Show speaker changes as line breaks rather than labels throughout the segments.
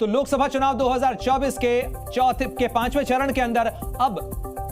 तो लोकसभा चुनाव 2024 के पांचवें चरण के अंदर अब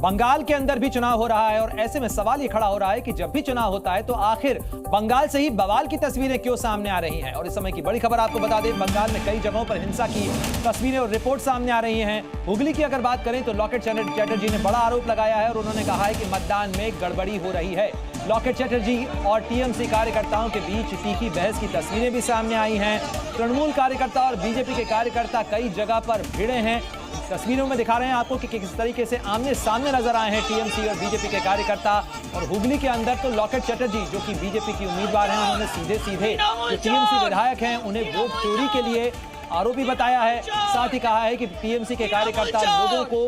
बंगाल के अंदर भी चुनाव हो रहा है और ऐसे में सवाल ये खड़ा हो रहा है कि जब भी चुनाव होता है तो आखिर बंगाल से ही बवाल की तस्वीरें क्यों सामने आ रही हैं। और इस समय की बड़ी खबर आपको बता दें, बंगाल में कई जगहों पर हिंसा की तस्वीरें और रिपोर्ट सामने आ रही हैं। हुगली की अगर बात करें तो लॉकेट चैटर्जी ने बड़ा आरोप लगाया है और उन्होंने कहा है कि मतदान में गड़बड़ी हो रही है। लॉकेट चैटर्जी और टीएमसी कार्यकर्ताओं के बीच तीखी बहस की तस्वीरें भी सामने आई हैं। तृणमूल कार्यकर्ता और बीजेपी के कार्यकर्ता कई जगह पर भिड़े हैं। तस्वीरों में दिखा रहे हैं आपको कि किस तरीके से आमने सामने नजर आए हैं टीएमसी और बीजेपी के कार्यकर्ता। और हुगली के अंदर तो लॉकेट चैटर्जी जो कि बीजेपी की उम्मीदवार हैं, उन्होंने सीधे जो टीएमसी विधायक हैं उन्हें वोट चोरी के लिए आरोपी बताया है। साथ ही कहा है कि टीएमसी के कार्यकर्ता लोगों को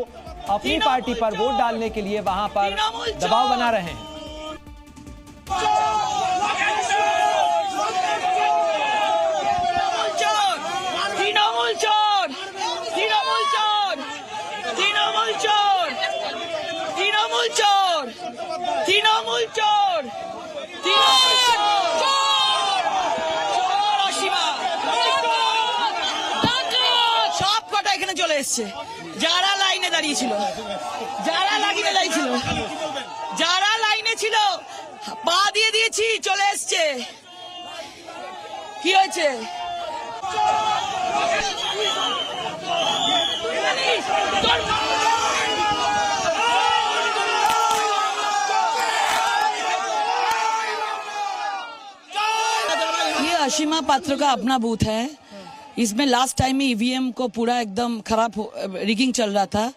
अपनी पार्टी पर वोट डालने के लिए वहां पर दबाव बना रहे हैं।
চলে এসছে যারা লাইনে দাঁড়িয়ে ছিল, যারা লাইনে ছিল পা দিয়ে দিয়েছি, চলে এসছে। কি হয়েছে? ये असीमा पात्र का अपना बूथ है। इसमें लास्ट टाइम में ईवीएम को पूरा एकदम खराब रिगिंग चल रहा था।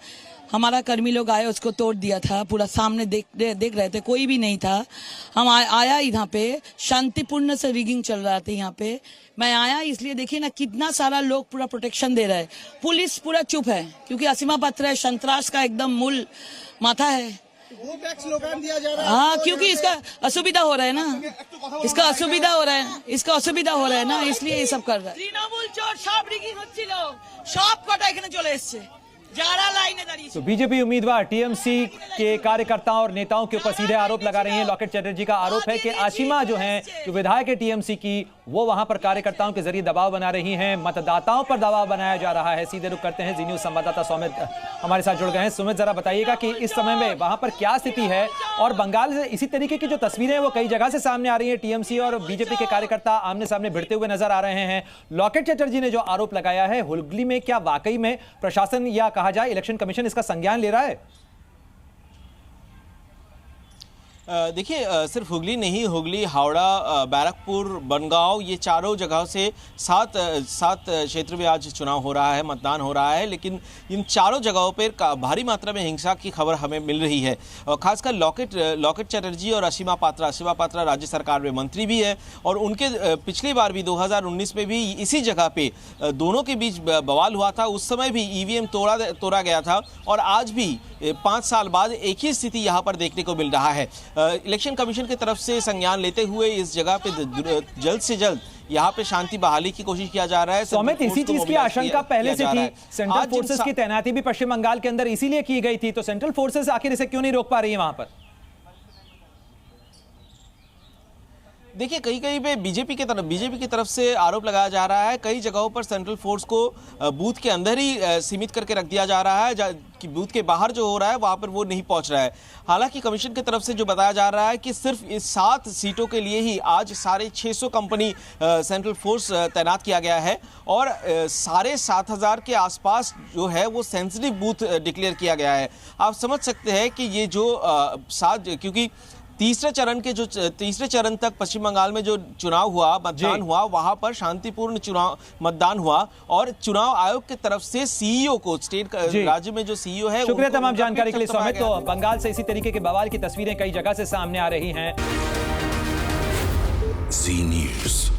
हमारा कर्मी लोग आए, उसको तोड़ दिया था। पूरा सामने देख रहे थे, कोई भी नहीं था। हम आया यहाँ पे शांतिपूर्ण से रिगिंग चल रहा था। यहाँ पे मैं आया इसलिए देखिए ना कितना सारा लोग पूरा प्रोटेक्शन दे रहा है। पुलिस पूरा चुप है क्योंकि असीमा पात्र है, संतरास का एकदम मूल माथा है।
स्लोगन दिया जा रहा है।
हाँ, क्योंकि इसका असुविधा हो रहा है ना, इसका असुविधा हो रहा है ना, इसलिए ये सब कर रहा है। तृणमूल चोर सब रिगिंग হচ্ছিল, সব কটা এখানে চলে এসেছে যারা লাইনে দাঁড়িয়ে।
तो बीजेपी उम्मीदवार टीएमसी के कार्यकर्ताओं और नेताओं के ऊपर सीधे आरोप लगा रही हैं। लॉकेट चैटर्जी का आरोप है कि आशिमा जो हैं, जो विधायक है टीएमसी की, वो वहां पर कार्यकर्ताओं के जरिए दबाव बना रही हैं। मतदाताओं पर दबाव बनाया जा रहा है। सीधे रुख करते हैं, जी न्यूज संवाददाता सुमित हमारे साथ जुड़ गए हैं। सुमित, जरा बताइएगा कि इस समय में वहां पर क्या स्थिति है और बंगाल से इसी तरीके की जो तस्वीरें हैं वो कई जगह से सामने आ रही है। टीएमसी और बीजेपी के कार्यकर्ता आमने सामने भिड़ते हुए नजर आ रहे हैं। लॉकेट चैटर्जी ने जो आरोप लगाया है हुगली में, क्या वाकई में प्रशासन या कहा जाए इलेक्शन कमीशन इसका संज्ञान ले रहा है?
देखिए, सिर्फ हुगली नहीं, हुगली, हावड़ा, बैरकपुर, बनगांव, ये चारों जगहों से सात क्षेत्र में आज चुनाव हो रहा है, मतदान हो रहा है। लेकिन इन चारों जगहों पर भारी मात्रा में हिंसा की खबर हमें मिल रही है। खासकर लॉकेट चैटर्जी और असीमा पात्रा राज्य सरकार में मंत्री भी है और उनके पिछली बार भी 2019 में भी इसी जगह पे दोनों के बीच बवाल हुआ था। उस समय भी ईवीएम तोड़ा गया था और आज भी 5 साल बाद एक ही स्थिति यहाँ पर देखने को मिल रहा है। इलेक्शन कमीशन की तरफ से संज्ञान लेते हुए इस जगह पे जल्द से जल्द यहाँ पे शांति बहाली की कोशिश किया जा रहा है।
सौमित, इसी चीज की आशंका पहले से थी। सेंट्रल फोर्सेस की तैनाती भी पश्चिम बंगाल के अंदर इसीलिए की गई थी, तो सेंट्रल फोर्सेस आखिर इसे क्यों नहीं रोक पा रही है वहां पर?
देखिए, कहीं पे बीजेपी की तरफ से आरोप लगाया जा रहा है। कई जगहों पर सेंट्रल फोर्स को बूथ के अंदर ही सीमित करके रख दिया जा रहा है, कि बूथ के बाहर जो हो रहा है वहां पर वो नहीं पहुंच रहा है। हालांकि कमीशन की तरफ से जो बताया जा रहा है कि सिर्फ इस 7 सीटों के लिए ही आज 650 कंपनी सेंट्रल फोर्स तैनात किया गया है और 7,500 के आसपास जो है वो सेंसिटिव बूथ डिक्लेयर किया गया है। आप समझ सकते हैं कि ये जो क्योंकि तीसरे चरण तक पश्चिम बंगाल में जो चुनाव हुआ, मतदान हुआ, वहां पर शांतिपूर्ण मतदान हुआ और चुनाव आयोग की तरफ से सीईओ को, राज्य में जो सीईओ है,
शुक्रिया तमाम जानकारी के लिए सुमित। तो बंगाल से इसी तरीके के बवाल की तस्वीरें कई जगह से सामने आ रही हैं।
जी न्यूज़।